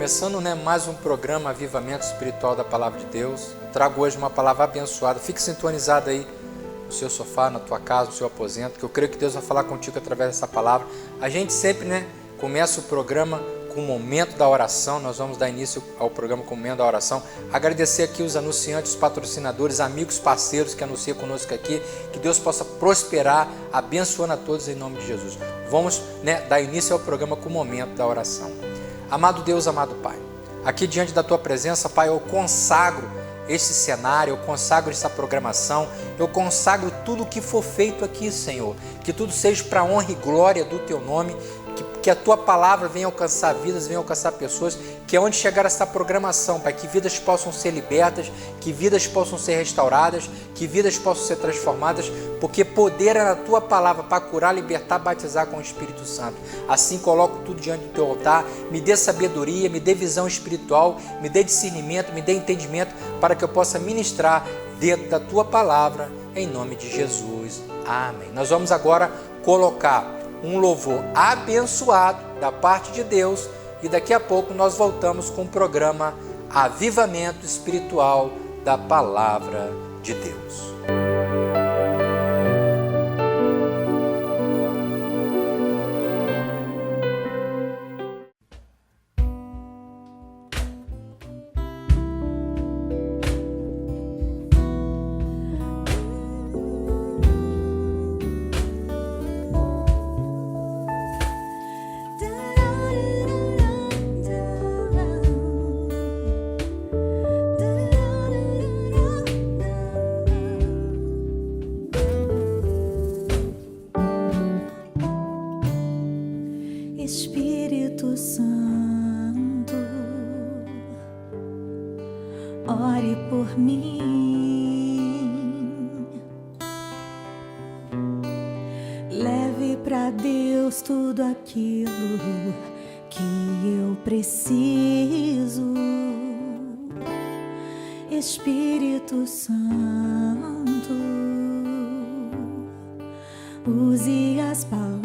Começando, mais um programa Avivamento Espiritual da Palavra de Deus. Trago hoje uma palavra abençoada. Fique sintonizado aí no seu sofá, na tua casa, no seu aposento, que eu creio que Deus vai falar contigo através dessa palavra. A gente sempre, começa o programa com o momento da oração. Nós vamos dar início ao programa com o momento da oração. Agradecer aqui os anunciantes, os patrocinadores, amigos, parceiros que anunciam conosco aqui. Que Deus possa prosperar, abençoando a todos em nome de Jesus. Vamos, dar início ao programa com o momento da oração. Amado Deus, amado Pai, aqui diante da Tua presença, Pai, eu consagro esse cenário, eu consagro essa programação, eu consagro tudo o que for feito aqui, Senhor, que tudo seja para a honra e glória do Teu nome, que a Tua palavra venha alcançar vidas, venha alcançar pessoas, que é onde chegar essa programação, Pai, que vidas possam ser libertas, que vidas possam ser restauradas, que vidas possam ser transformadas, porque poder é na Tua palavra para curar, libertar, batizar com o Espírito Santo. Assim coloco tudo diante do Teu altar, me dê sabedoria, me dê visão espiritual, me dê discernimento, me dê entendimento, para que eu possa ministrar dentro da Tua palavra, em nome de Jesus. Amém. Nós vamos agora colocar um louvor abençoado da parte de Deus e daqui a pouco nós voltamos com o programa Avivamento Espiritual da Palavra de Deus. Espírito Santo, ore por mim, leve para Deus tudo aquilo que eu preciso. Espírito Santo, use as palavras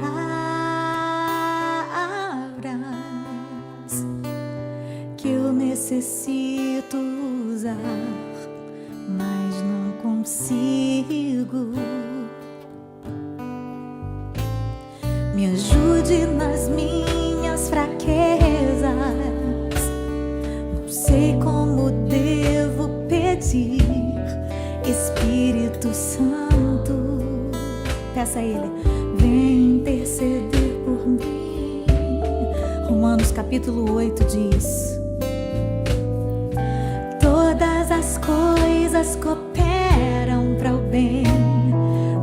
que eu necessito usar, mas não consigo. Me ajude nas minhas fraquezas, não sei como devo pedir. Espírito Santo, peça a Ele, vem interceder por mim. Romanos capítulo 8 diz: todas as coisas cooperam para o bem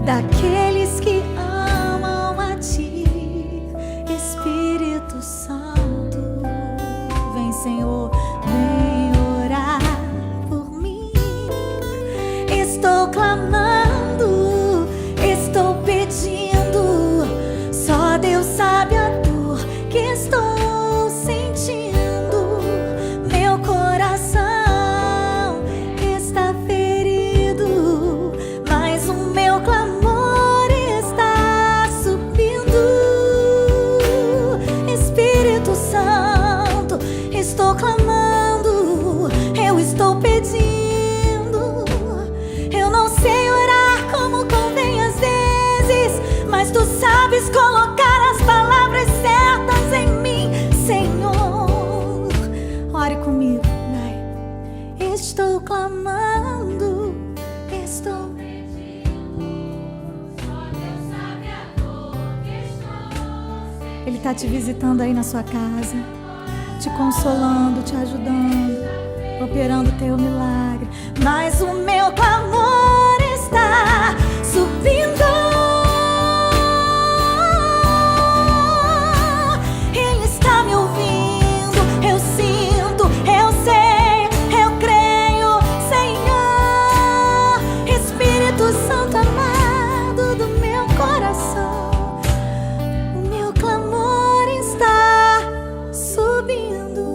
daqueles que amam a Ti. Espírito Santo, vem, Senhor, vem orar por mim. Estou clamando, estou pedindo, só Deus sabe a dor que estou sentindo. Meu coração está ferido, mas o meu clamor está subindo. Espírito Santo, estou clamando, eu estou pedindo. Eu não sei orar como convém às vezes, mas Tu sabes colocar as palavras certas em mim, Senhor. Ore comigo, vai. Estou clamando, estou pedindo, só Deus sabe a dor que estou sentindo. Ele está te visitando aí na sua casa, te consolando, te ajudando, operando teu milagre. Mas o meu clamor está subindo. Ele está me ouvindo, eu sinto, eu sei, eu creio, Senhor. Espírito Santo amado do meu coração, o meu clamor está subindo.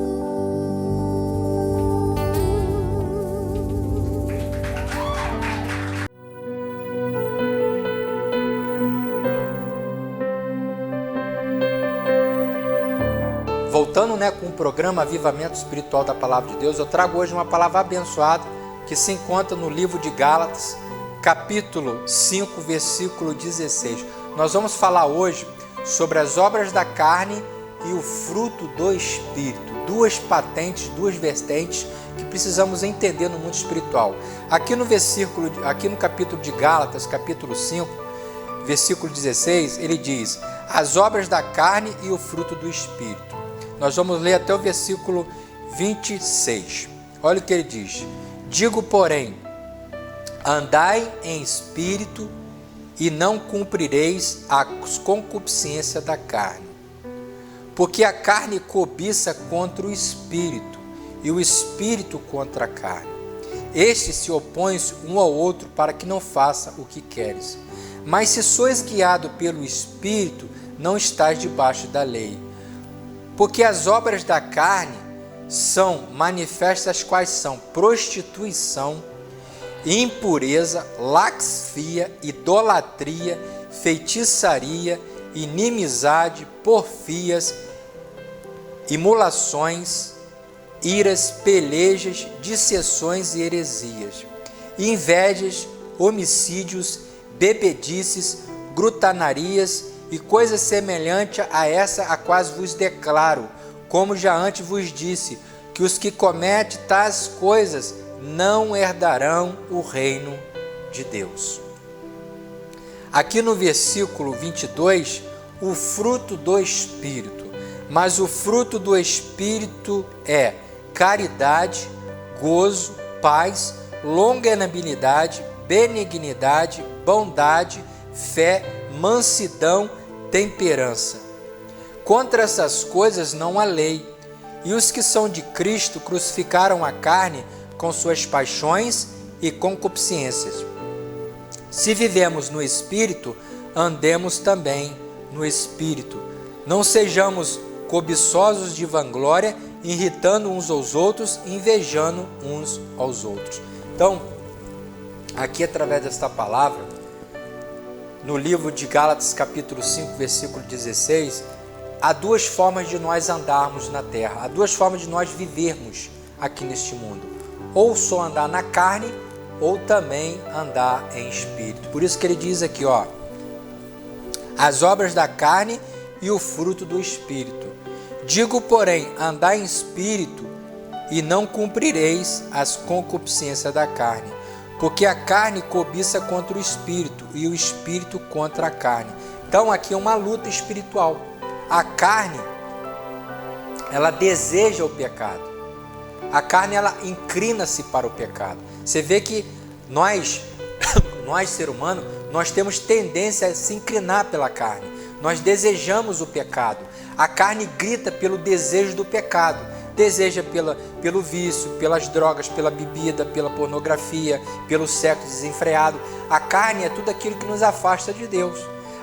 voltando, com o programa Avivamento Espiritual da Palavra de Deus, eu trago hoje uma palavra abençoada que se encontra no livro de Gálatas, capítulo 5, versículo 16. Nós vamos falar hoje sobre as obras da carne e o fruto do Espírito. Duas patentes, duas vertentes que precisamos entender no mundo espiritual. Aqui no capítulo de Gálatas, capítulo 5, versículo 16, ele diz: as obras da carne e o fruto do Espírito. Nós vamos ler até o versículo 26. Olha o que ele diz: digo, porém, andai em espírito e não cumprireis as concupiscências da carne. Porque a carne cobiça contra o espírito e o espírito contra a carne. Estes se opõem um ao outro para que não faça o que queres. Mas se sois guiado pelo espírito, não estais debaixo da lei. Porque as obras da carne são manifestas, quais são: prostituição, impureza, laxia, idolatria, feitiçaria, inimizade, porfias, imolações, iras, pelejas, dissensões e heresias, invejas, homicídios, bebedices, grutanarias e coisas semelhantes a essa a quais vos declaro, como já antes vos disse, que os que cometem tais coisas não herdarão o reino de Deus. Aqui no versículo 22, o fruto do Espírito. Mas o fruto do Espírito é caridade, gozo, paz, longanimidade, benignidade, bondade, fé, mansidão, temperança. Contra essas coisas não há lei. E os que são de Cristo crucificaram a carne com suas paixões e concupiscências. Se vivemos no Espírito, andemos também no Espírito. Não sejamos cobiçosos de vanglória, irritando uns aos outros, invejando uns aos outros. Então, aqui através desta palavra, no livro de Gálatas capítulo 5, versículo 16, há duas formas de nós andarmos na terra, há duas formas de nós vivermos aqui neste mundo. Ou só andar na carne, ou também andar em espírito. Por isso que ele diz aqui, as obras da carne e o fruto do espírito. Digo, porém, andai em espírito e não cumprireis as concupiscências da carne, porque a carne cobiça contra o espírito e o espírito contra a carne. Então aqui é uma luta espiritual. A carne, ela deseja o pecado. A carne, ela inclina-se para o pecado. Você vê que nós, ser humano, nós temos tendência a se inclinar pela carne. Nós desejamos o pecado. A carne grita pelo desejo do pecado. Deseja pelo vício, pelas drogas, pela bebida, pela pornografia, pelo sexo desenfreado. A carne é tudo aquilo que nos afasta de Deus.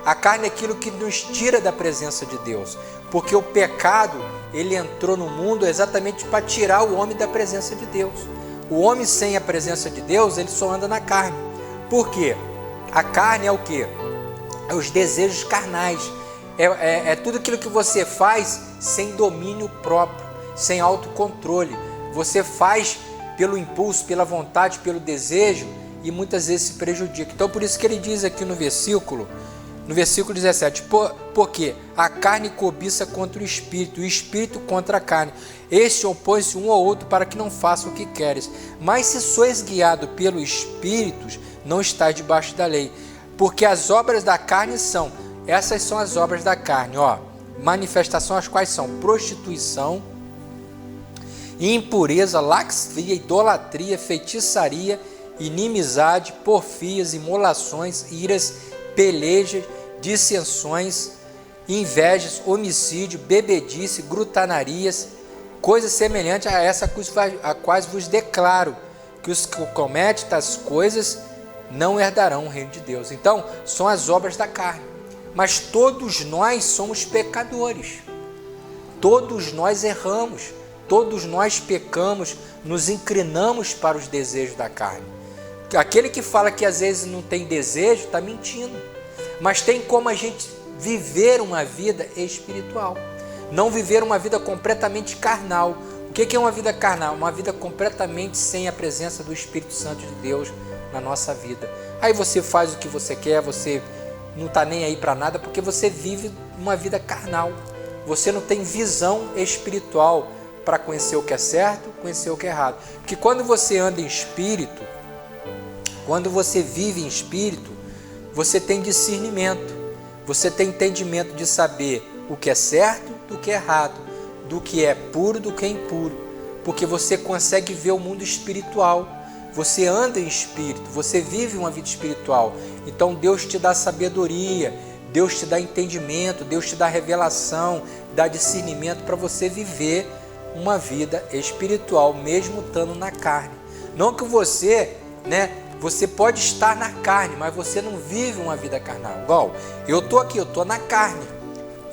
A carne é aquilo que nos tira da presença de Deus. Porque o pecado, ele entrou no mundo exatamente para tirar o homem da presença de Deus. O homem sem a presença de Deus, ele só anda na carne. Por quê? A carne é o quê? É os desejos carnais. É tudo aquilo que você faz sem domínio próprio, sem autocontrole. Você faz pelo impulso, pela vontade, pelo desejo e muitas vezes se prejudica. Então por isso que ele diz aqui no versículo 17, porque a carne cobiça contra o espírito contra a carne. Este opõe-se um ao outro para que não façam o que queres. Mas se sois guiado pelo Espírito, não estáis debaixo da lei. Porque as obras da carne essas são as obras da carne, manifestações as quais são prostituição, impureza, laxia, idolatria, feitiçaria, inimizade, porfias, imolações, iras, pelejas, dissensões, invejas, homicídio, bebedice, grutanarias, coisas semelhantes a essa a quais vos declaro, que os que cometem tais coisas não herdarão o reino de Deus. Então, são as obras da carne. Mas todos nós somos pecadores. Todos nós erramos. Todos nós pecamos, nos inclinamos para os desejos da carne. Aquele que fala que às vezes não tem desejo, está mentindo. Mas tem como a gente viver uma vida espiritual. Não viver uma vida completamente carnal. O que é uma vida carnal? Uma vida completamente sem a presença do Espírito Santo de Deus na nossa vida. Aí você faz o que você quer, você não está nem aí para nada, porque você vive uma vida carnal. Você não tem visão espiritual para conhecer o que é certo, conhecer o que é errado. Porque quando você anda em espírito, quando você vive em espírito, você tem discernimento, você tem entendimento de saber o que é certo do que é errado, do que é puro do que é impuro, porque você consegue ver o mundo espiritual, você anda em espírito, você vive uma vida espiritual. Então Deus te dá sabedoria, Deus te dá entendimento, Deus te dá revelação, dá discernimento para você viver uma vida espiritual, mesmo estando na carne. Não que você, você pode estar na carne, mas você não vive uma vida carnal. Igual, eu estou aqui, eu estou na carne,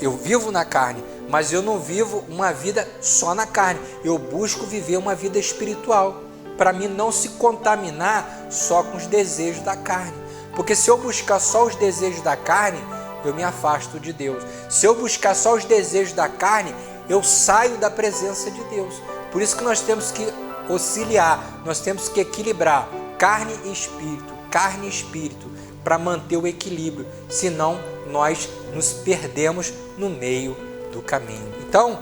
eu vivo na carne, mas eu não vivo uma vida só na carne. Eu busco viver uma vida espiritual, para mim não se contaminar só com os desejos da carne. Porque se eu buscar só os desejos da carne, eu me afasto de Deus. Se eu buscar só os desejos da carne, eu saio da presença de Deus. Por isso que nós temos que auxiliar, nós temos que equilibrar carne e espírito, para manter o equilíbrio, senão nós nos perdemos no meio do caminho. Então,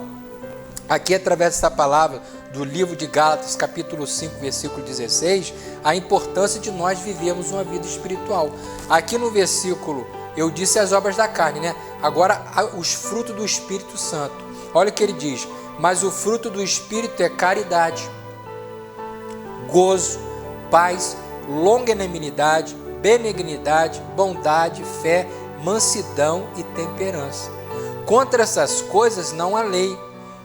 aqui através dessa palavra do livro de Gálatas, capítulo 5, versículo 16, a importância de nós vivermos uma vida espiritual. Aqui no versículo, eu disse as obras da carne, Agora, os frutos do Espírito Santo. Olha o que ele diz: mas o fruto do Espírito é caridade, gozo, paz, longanimidade, benignidade, bondade, fé, mansidão e temperança. Contra essas coisas não há lei.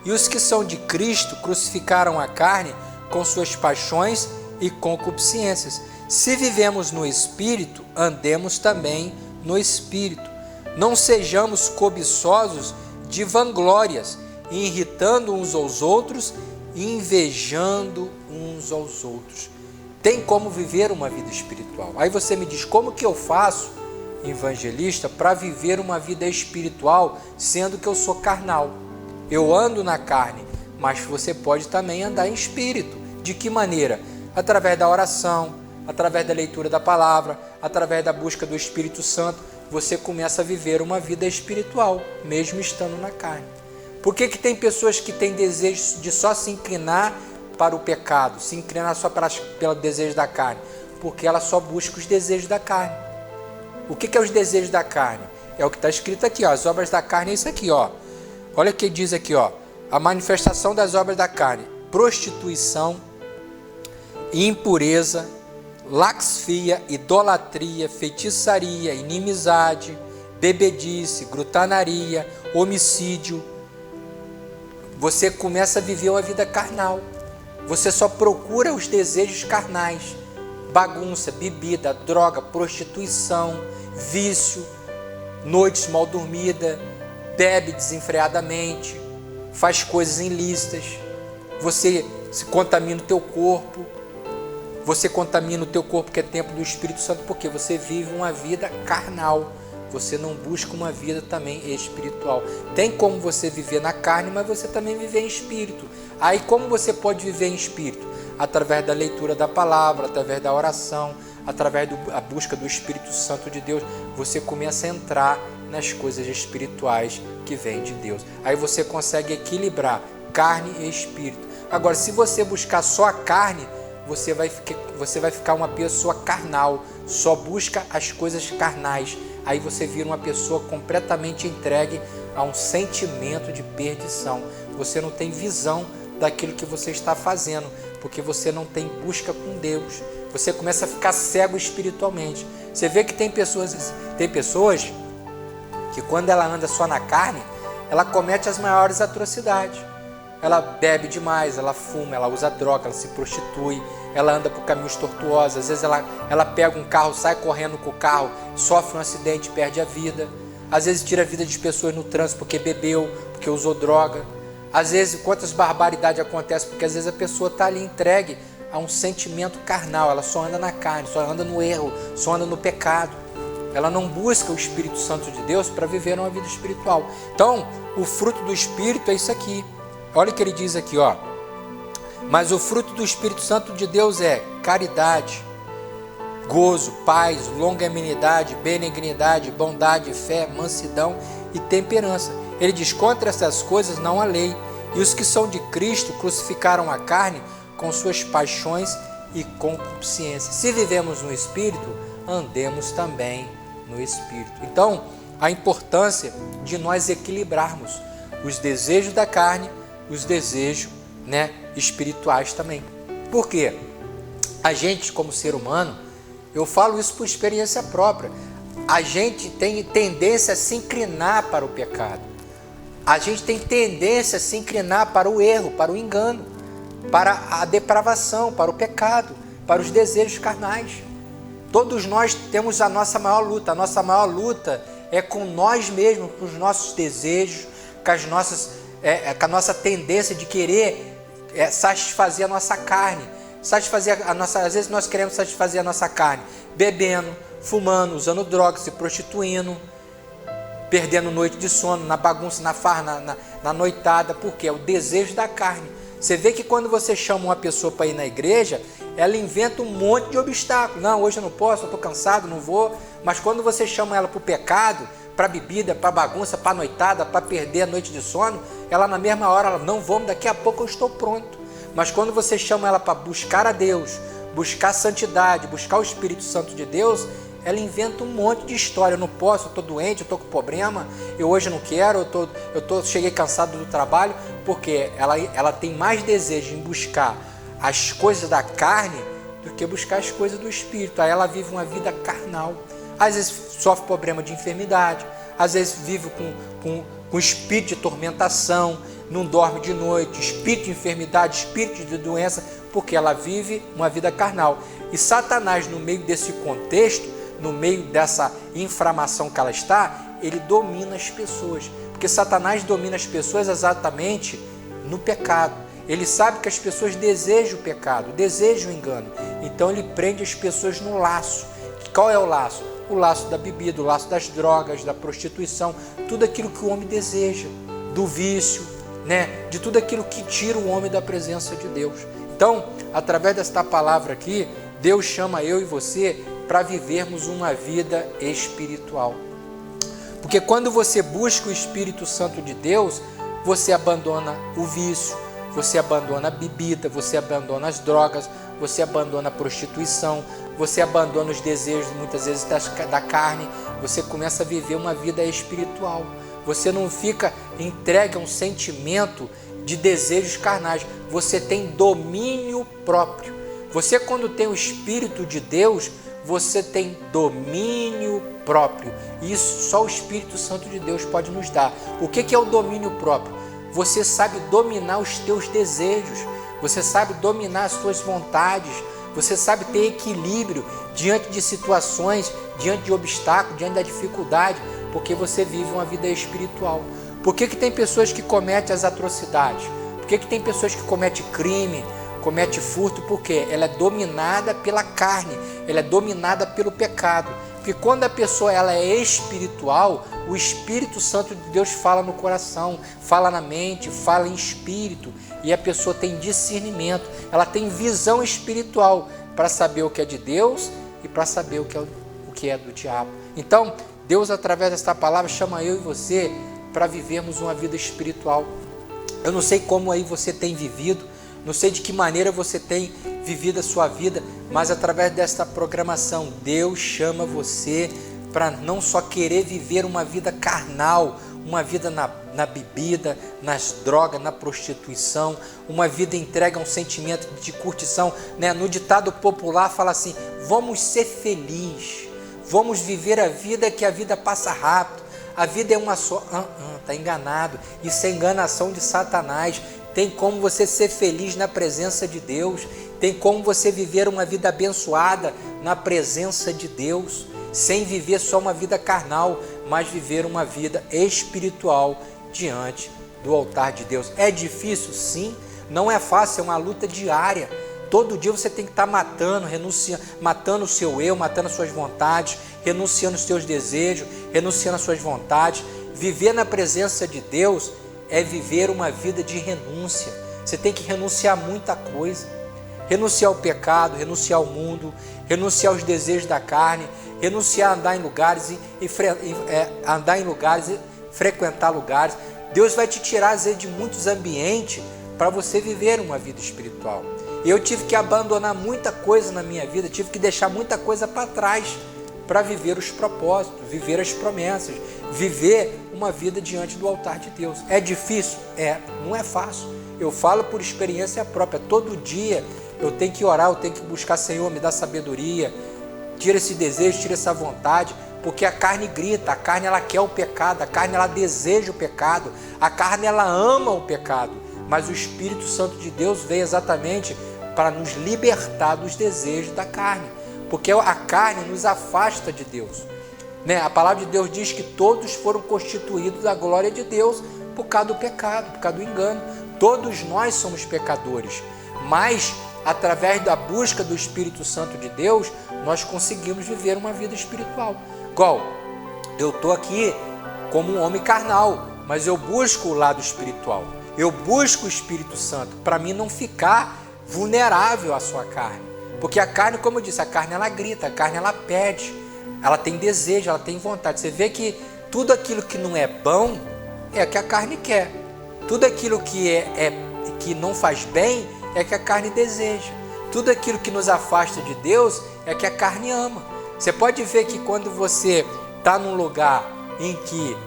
E os que são de Cristo crucificaram a carne com suas paixões e concupiscências. Se vivemos no Espírito, andemos também no Espírito. Não sejamos cobiçosos de vanglórias, irritando uns aos outros e invejando uns aos outros. Tem como viver uma vida espiritual. Aí você me diz, como que eu faço, evangelista, para viver uma vida espiritual, sendo que eu sou carnal? Eu ando na carne, mas você pode também andar em espírito. De que maneira? Através da oração, através da leitura da palavra, através da busca do Espírito Santo, você começa a viver uma vida espiritual, mesmo estando na carne. Por que tem pessoas que têm desejo de só se inclinar para o pecado, se inclinar só pelo desejo da carne? Porque ela só busca os desejos da carne. O que é os desejos da carne? É o que está escrito aqui, as obras da carne é isso aqui, Olha o que diz aqui, a manifestação das obras da carne: prostituição, impureza, laxia, idolatria, feitiçaria, inimizade, bebedice, grutanaria, homicídio. Você começa a viver uma vida carnal. Você só procura os desejos carnais: bagunça, bebida, droga, prostituição, vício, noites mal dormidas, bebe desenfreadamente, faz coisas ilícitas. Você se contamina o teu corpo. Você contamina o teu corpo, que é templo do Espírito Santo, porque você vive uma vida carnal. Você não busca uma vida também espiritual. Tem como você viver na carne, mas você também viver em espírito. Aí como você pode viver em espírito? Através da leitura da palavra, através da oração, através da busca do Espírito Santo de Deus. Você começa a entrar nas coisas espirituais que vêm de Deus. Aí você consegue equilibrar carne e espírito. Agora, se você buscar só a carne, você vai ficar uma pessoa carnal, só busca as coisas carnais. Aí você vira uma pessoa completamente entregue a um sentimento de perdição. Você não tem visão daquilo que você está fazendo, porque você não tem busca com Deus. Você começa a ficar cego espiritualmente. Você vê que tem pessoas que quando ela anda só na carne, ela comete as maiores atrocidades. Ela bebe demais, ela fuma, ela usa droga, ela se prostitui, ela anda por caminhos tortuosos. Às vezes ela pega um carro, sai correndo com o carro, sofre um acidente, perde a vida. Às vezes tira a vida de pessoas no trânsito porque bebeu, porque usou droga. Às vezes quantas barbaridades acontecem, porque às vezes a pessoa está ali entregue a um sentimento carnal. Ela só anda na carne, só anda no erro, só anda no pecado. ela não busca o Espírito Santo de Deus para viver uma vida espiritual. Então, o fruto do Espírito é isso aqui. Olha o que ele diz aqui, ó. Mas o fruto do Espírito Santo de Deus é caridade, gozo, paz, longanimidade, benignidade, bondade, fé, mansidão e temperança. Ele diz, contra essas coisas não há lei. E os que são de Cristo crucificaram a carne com suas paixões e concupiscências. Se vivemos no Espírito, andemos também no Espírito. Então, a importância de nós equilibrarmos os desejos da carne, os desejos, espirituais também. Por quê? A gente, como ser humano, eu falo isso por experiência própria, a gente tem tendência a se inclinar para o pecado. A gente tem tendência a se inclinar para o erro, para o engano, para a depravação, para o pecado, para os desejos carnais. Todos nós temos a nossa maior luta. A nossa maior luta é com nós mesmos, com os nossos desejos, com a nossa tendência de querer satisfazer a nossa carne. Às vezes nós queremos satisfazer a nossa carne bebendo, fumando, usando drogas, se prostituindo, perdendo noite de sono, na bagunça, na farra, na noitada, porque é o desejo da carne. Você vê que quando você chama uma pessoa para ir na igreja, ela inventa um monte de obstáculos. Não, hoje eu não posso, eu estou cansado, não vou. Mas quando você chama ela para o pecado, para a bebida, para a bagunça, para a noitada, para perder a noite de sono, ela na mesma hora, ela não vamos, daqui a pouco eu estou pronto. Mas quando você chama ela para buscar a Deus, buscar a santidade, buscar o Espírito Santo de Deus, ela inventa um monte de história. Eu não posso, eu estou doente, eu estou com problema, eu hoje não quero, cheguei cansado do trabalho, porque ela tem mais desejo em buscar as coisas da carne do que buscar as coisas do Espírito. Aí ela vive uma vida carnal. Às vezes sofre problema de enfermidade, às vezes vive com espírito de tormentação, não dorme de noite, espírito de enfermidade, espírito de doença, porque ela vive uma vida carnal. E Satanás, no meio desse contexto, no meio dessa inflamação que ela está, ele domina as pessoas. Porque Satanás domina as pessoas exatamente no pecado. Ele sabe que as pessoas desejam o pecado, desejam o engano. Então ele prende as pessoas no laço. Qual é o laço? O laço da bebida, o laço das drogas, da prostituição, tudo aquilo que o homem deseja, do vício, de tudo aquilo que tira o homem da presença de Deus. Então, através desta palavra aqui, Deus chama eu e você para vivermos uma vida espiritual. Porque quando você busca o Espírito Santo de Deus, você abandona o vício, você abandona a bebida, você abandona as drogas, você abandona a prostituição, você abandona os desejos muitas vezes da carne, você começa a viver uma vida espiritual. Você não fica entregue a um sentimento de desejos carnais, você tem domínio próprio. Você, quando tem o Espírito de Deus, você tem domínio próprio. Isso só o Espírito Santo de Deus pode nos dar. O que é o domínio próprio? Você sabe dominar os teus desejos, você sabe dominar as suas vontades, você sabe ter equilíbrio diante de situações, diante de obstáculos, diante da dificuldade, porque você vive uma vida espiritual. Por que tem pessoas que cometem as atrocidades? Por que tem pessoas que cometem crime, comete furto? Porque ela é dominada pela carne, ela é dominada pelo pecado. Porque quando a pessoa ela é espiritual, o Espírito Santo de Deus fala no coração, fala na mente, fala em espírito, e a pessoa tem discernimento, ela tem visão espiritual para saber o que é de Deus e para saber o que é do diabo. Então, Deus, através desta palavra, chama eu e você para vivermos uma vida espiritual. Eu não sei como aí você tem vivido, não sei de que maneira você tem vivido a sua vida, mas através desta programação, Deus chama você para não só querer viver uma vida carnal, uma vida na bebida, nas drogas, na prostituição, uma vida entregue a um sentimento de curtição. No ditado popular fala assim, vamos ser felizes, vamos viver a vida, que a vida passa rápido, a vida é uma só. Está enganado, isso é enganação de Satanás. Tem como você ser feliz na presença de Deus, tem como você viver uma vida abençoada na presença de Deus, sem viver só uma vida carnal, mas viver uma vida espiritual diante do altar de Deus. É difícil? Sim. Não é fácil, é uma luta diária. todo dia você tem que estar matando, renunciando, matando o seu eu, matando as suas vontades, renunciando os seus desejos, renunciando às suas vontades. Viver na presença de Deus é viver uma vida de renúncia. Você tem que renunciar a muita coisa. Renunciar ao pecado, renunciar ao mundo, renunciar aos desejos da carne, renunciar a andar em lugares e frequentar lugares. Deus vai te tirar às vezes de muitos ambientes para você viver uma vida espiritual. Eu tive que abandonar muita coisa na minha vida, tive que deixar muita coisa para trás para viver os propósitos, viver as promessas, viver uma vida diante do altar de Deus. É difícil? Não é fácil. Eu falo por experiência própria. Todo dia eu tenho que orar, eu tenho que buscar, Senhor, me dá sabedoria, tira esse desejo, tira essa vontade, porque a carne grita, a carne ela quer o pecado, a carne ela deseja o pecado, a carne ela ama o pecado, mas o Espírito Santo de Deus veio exatamente para nos libertar dos desejos da carne, porque a carne nos afasta de Deus. A palavra de Deus diz que todos foram constituídos da glória de Deus por causa do pecado, por causa do engano. Todos nós somos pecadores, mas através da busca do Espírito Santo de Deus, nós conseguimos viver uma vida espiritual. Igual, eu estou aqui como um homem carnal, mas eu busco o lado espiritual. Eu busco o Espírito Santo para mim não ficar vulnerável à sua carne. Porque a carne, como eu disse, a carne ela grita, a carne ela pede, ela tem desejo, ela tem vontade. Você vê que tudo aquilo que não é bom é o que a carne quer. Tudo aquilo que não faz bem é que a carne deseja. Tudo aquilo que nos afasta de Deus é que a carne ama. Você pode ver que quando você está num lugar em que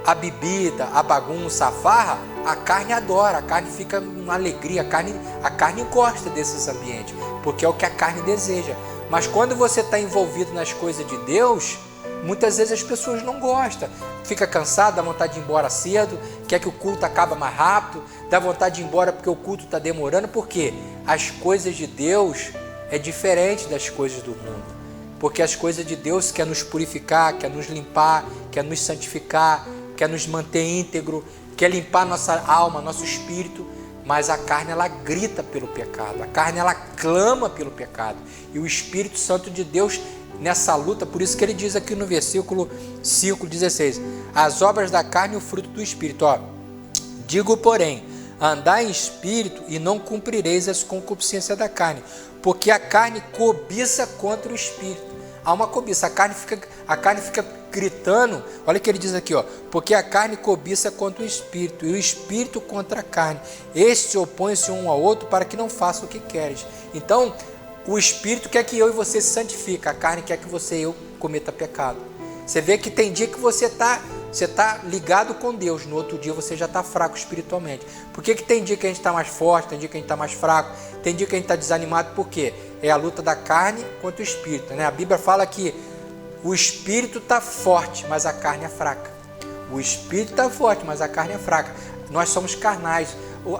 a bebida, a bagunça, a farra, a carne adora, a carne fica uma alegria, a carne gosta desses ambientes, porque é o que a carne deseja. Mas quando você está envolvido nas coisas de Deus, muitas vezes as pessoas não gostam, fica cansado, dá vontade de ir embora cedo, quer que o culto acabe mais rápido, dá vontade de ir embora porque o culto está demorando, porque as coisas de Deus é diferente das coisas do mundo, porque as coisas de Deus quer nos purificar, quer nos limpar, quer nos santificar, quer nos manter íntegro, quer limpar nossa alma, nosso espírito, mas a carne ela grita pelo pecado, a carne ela clama pelo pecado, e o Espírito Santo de Deus nessa luta, por isso que ele diz aqui no versículo 5:16, as obras da carne e o fruto do Espírito. Digo, porém, andai em espírito e não cumprireis as concupiscências da carne, porque a carne cobiça contra o espírito. Há uma cobiça, a carne fica gritando, olha o que ele diz aqui, porque a carne cobiça contra o espírito, e o espírito contra a carne. Estes opõem-se um ao outro para que não façam o que queres. Então, o espírito quer que eu e você se santifique, a carne quer que você e eu cometa pecado. Você vê que tem dia que você tá ligado com Deus, no outro dia você já está fraco espiritualmente. Por que tem dia que a gente está mais forte, tem dia que a gente está mais fraco, tem dia que a gente está desanimado? Por quê? É a luta da carne contra o espírito, A Bíblia fala que o espírito está forte, mas a carne é fraca. O espírito está forte, mas a carne é fraca. Nós somos carnais.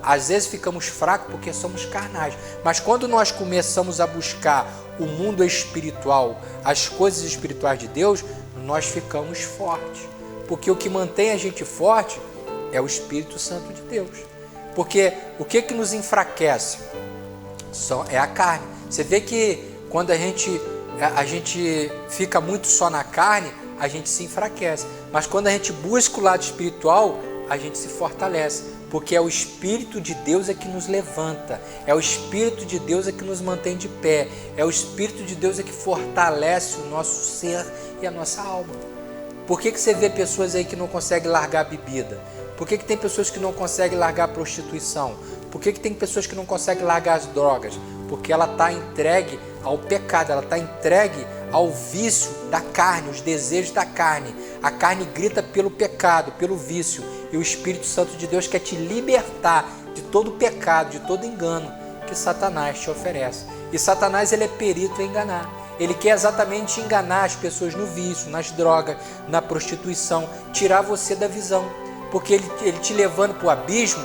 Às vezes ficamos fracos porque somos carnais. Mas quando nós começamos a buscar o mundo espiritual, as coisas espirituais de Deus, nós ficamos fortes. Porque o que mantém a gente forte é o Espírito Santo de Deus. Porque o que nos enfraquece? É a carne. Você vê que quando a gente fica muito só na carne, a gente se enfraquece. Mas quando a gente busca o lado espiritual, a gente se fortalece. Porque é o Espírito de Deus que nos levanta. É o Espírito de Deus que nos mantém de pé. É o Espírito de Deus que fortalece o nosso ser e a nossa alma. Por que você vê pessoas aí que não conseguem largar a bebida? Por que tem pessoas que não conseguem largar a prostituição? Por que tem pessoas que não conseguem largar as drogas? Porque ela está entregue ao pecado, ela está entregue ao vício da carne, os desejos da carne. A carne grita pelo pecado, pelo vício, e o Espírito Santo de Deus quer te libertar de todo pecado, de todo engano que Satanás te oferece. E Satanás ele é perito em enganar. Ele quer exatamente enganar as pessoas no vício, nas drogas, na prostituição, tirar você da visão. Porque ele te levando para o abismo,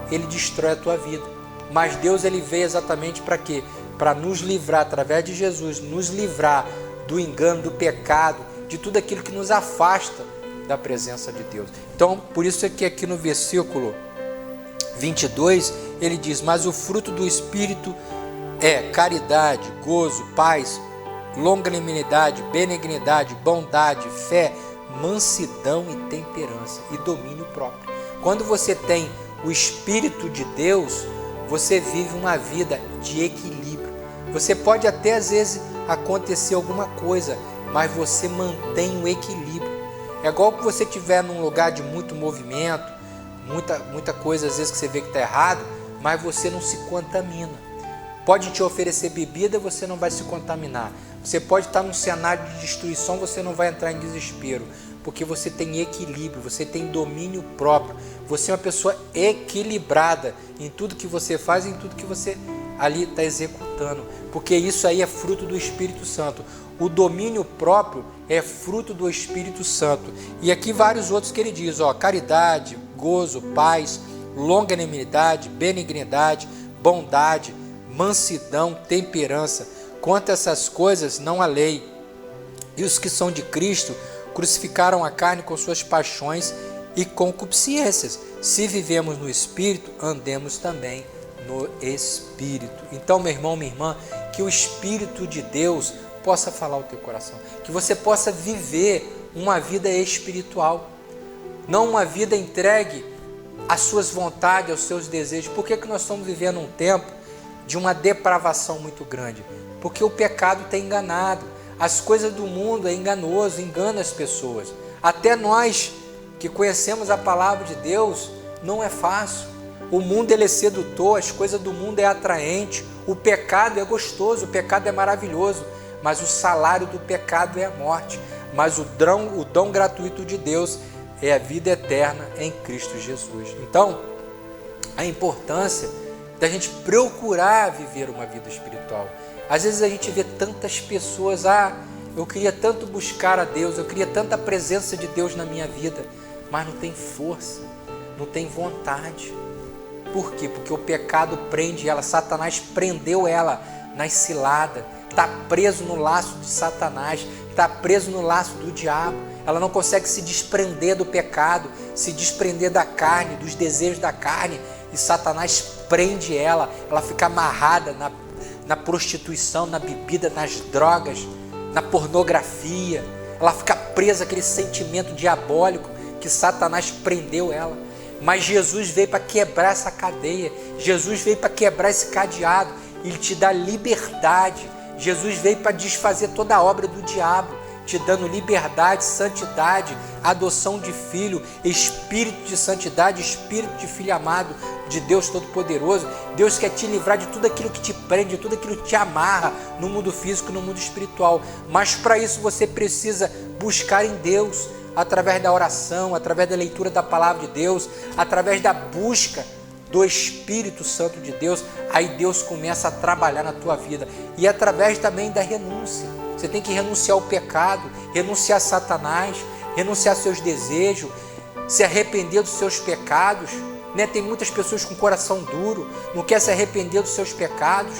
ele destrói a tua vida. Mas Deus ele veio exatamente para quê? Para nos livrar, através de Jesus, nos livrar do engano, do pecado, de tudo aquilo que nos afasta da presença de Deus. Então, por isso é que aqui no versículo 22, ele diz, mas o fruto do Espírito é caridade, gozo, paz, longanimidade, benignidade, bondade, fé, mansidão e temperança e domínio próprio. Quando você tem o Espírito de Deus, você vive uma vida de equilíbrio. Você pode até às vezes acontecer alguma coisa, mas você mantém o equilíbrio. É igual que você estiver num lugar de muito movimento, muita coisa às vezes que você vê que está errado, mas você não se contamina. Pode te oferecer bebida, você não vai se contaminar. Você pode estar num cenário de destruição, você não vai entrar em desespero, porque você tem equilíbrio, você tem domínio próprio. Você é uma pessoa equilibrada em tudo que você faz, em tudo que você ali está executando, porque isso aí é fruto do Espírito Santo. O domínio próprio é fruto do Espírito Santo. E aqui vários outros que ele diz, caridade, gozo, paz, longanimidade, benignidade, bondade, mansidão, temperança. Quanto a essas coisas não há lei. E os que são de Cristo crucificaram a carne com suas paixões e concupiscências. Se vivemos no Espírito, andemos também no Espírito. Então, meu irmão, minha irmã, que o Espírito de Deus possa falar ao teu coração, que você possa viver uma vida espiritual, não uma vida entregue às suas vontades, aos seus desejos. Por que nós estamos vivendo um tempo de uma depravação muito grande? Porque o pecado tem enganado, as coisas do mundo é enganoso, engana as pessoas. Até nós que conhecemos a palavra de Deus, não é fácil. O mundo ele é sedutor, as coisas do mundo é atraente, o pecado é gostoso, o pecado é maravilhoso, mas o salário do pecado é a morte. Mas o dom gratuito de Deus é a vida eterna em Cristo Jesus. Então, a importância da gente procurar viver uma vida espiritual. Às vezes a gente vê tantas pessoas, eu queria tanto buscar a Deus, eu queria tanta presença de Deus na minha vida, mas não tem força, não tem vontade. Por quê? Porque o pecado prende ela, Satanás prendeu ela nas ciladas, está preso no laço de Satanás, está preso no laço do diabo. Ela não consegue se desprender do pecado, se desprender da carne, dos desejos da carne, e Satanás prende ela, ela fica amarrada na prostituição, na bebida, nas drogas, na pornografia. Ela fica presa àquele sentimento diabólico que Satanás prendeu ela. Mas Jesus veio para quebrar essa cadeia, Jesus veio para quebrar esse cadeado, Ele te dá liberdade. Jesus veio para desfazer toda a obra do diabo, te dando liberdade, santidade, adoção de filho, espírito de santidade, espírito de filho amado de Deus Todo-Poderoso. Deus quer te livrar de tudo aquilo que te prende, de tudo aquilo que te amarra no mundo físico, no mundo espiritual. Mas para isso você precisa buscar em Deus, através da oração, através da leitura da palavra de Deus, através da busca do Espírito Santo de Deus. Aí Deus começa a trabalhar na tua vida. E através também da renúncia. Você tem que renunciar ao pecado, renunciar a Satanás, renunciar aos seus desejos, se arrepender dos seus pecados. Tem muitas pessoas com coração duro, não quer se arrepender dos seus pecados,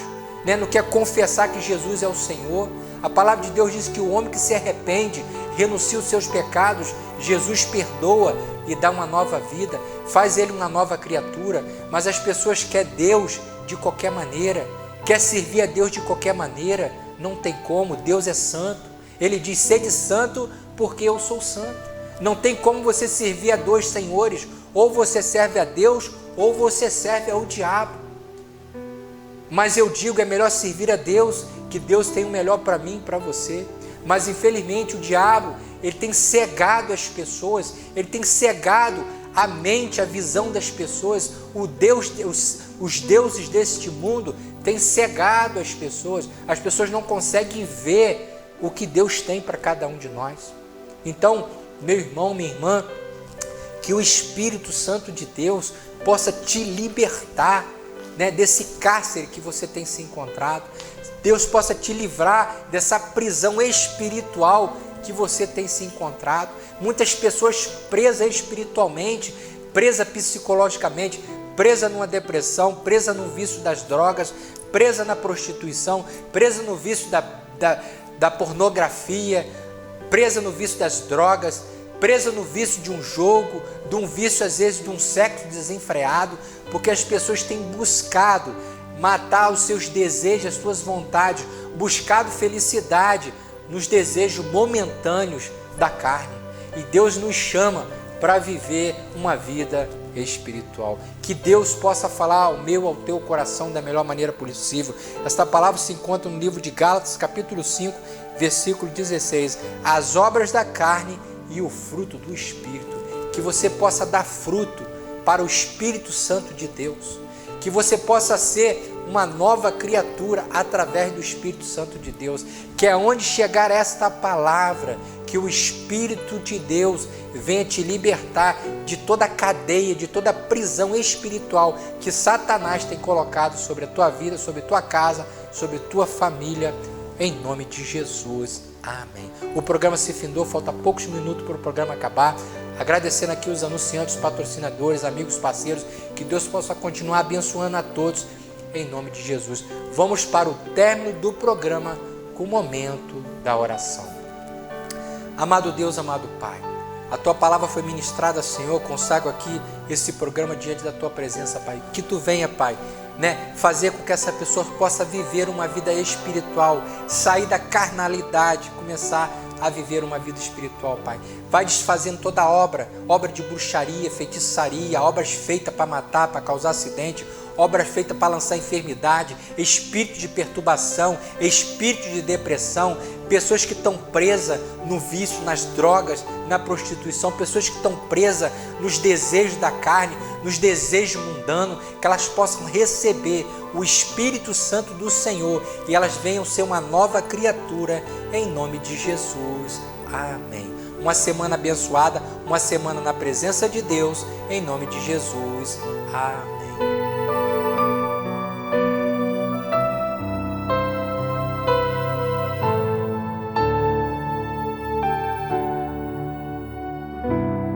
não quer confessar que Jesus é o Senhor. A palavra de Deus diz que o homem que se arrepende, renuncia os seus pecados, Jesus perdoa e dá uma nova vida, faz ele uma nova criatura. Mas as pessoas querem Deus de qualquer maneira, quer servir a Deus de qualquer maneira. Não tem como, Deus é santo. Ele diz, sede santo porque eu sou santo. Não tem como você servir a dois senhores, ou você serve a Deus, ou você serve ao diabo. Mas eu digo, é melhor servir a Deus, que Deus tem o melhor para mim e para você. Mas infelizmente o diabo, ele tem cegado as pessoas, ele tem cegado a mente, a visão das pessoas. Os deuses deste mundo têm cegado as pessoas não conseguem ver o que Deus tem para cada um de nós. Então, meu irmão, minha irmã, que o Espírito Santo de Deus possa te libertar, desse cárcere que você tem se encontrado. Deus possa te livrar dessa prisão espiritual que você tem se encontrado. Muitas pessoas presas espiritualmente, presas psicologicamente, presa numa depressão, presa no vício das drogas, presa na prostituição, presa no vício da pornografia, presa no vício das drogas, presa no vício de um jogo, de um vício às vezes de um sexo desenfreado, porque as pessoas têm buscado matar os seus desejos, as suas vontades, buscado felicidade nos desejos momentâneos da carne. E Deus nos chama para viver uma vida espiritual. Que Deus possa falar ao meu, ao teu coração da melhor maneira possível. Esta palavra se encontra no livro de Gálatas, capítulo 5, versículo 16. As obras da carne e o fruto do Espírito. Que você possa dar fruto para o Espírito Santo de Deus. Que você possa ser uma nova criatura através do Espírito Santo de Deus. Que é onde chegar esta palavra, que o Espírito de Deus venha te libertar de toda a cadeia, de toda a prisão espiritual que Satanás tem colocado sobre a tua vida, sobre a tua casa, sobre a tua família, em nome de Jesus. Amém. O programa se findou, falta poucos minutos para o programa acabar. Agradecendo aqui os anunciantes, patrocinadores, amigos, parceiros, que Deus possa continuar abençoando a todos, em nome de Jesus. Vamos para o término do programa com o momento da oração. Amado Deus, amado Pai, a Tua palavra foi ministrada, Senhor, consagro aqui esse programa diante da Tua presença, Pai. Que Tu venha, Pai, fazer com que essa pessoa possa viver uma vida espiritual, sair da carnalidade, começar a viver uma vida espiritual, Pai. Vai desfazendo toda obra de bruxaria, feitiçaria, obras feitas para matar, para causar acidente, obras feitas para lançar enfermidade, espírito de perturbação, espírito de depressão, pessoas que estão presas no vício, nas drogas, na prostituição, pessoas que estão presas nos desejos da carne, nos desejos mundanos, que elas possam receber o Espírito Santo do Senhor e elas venham ser uma nova criatura em nome de Jesus. Amém. Uma semana abençoada, uma semana na presença de Deus, em nome de Jesus. Amém.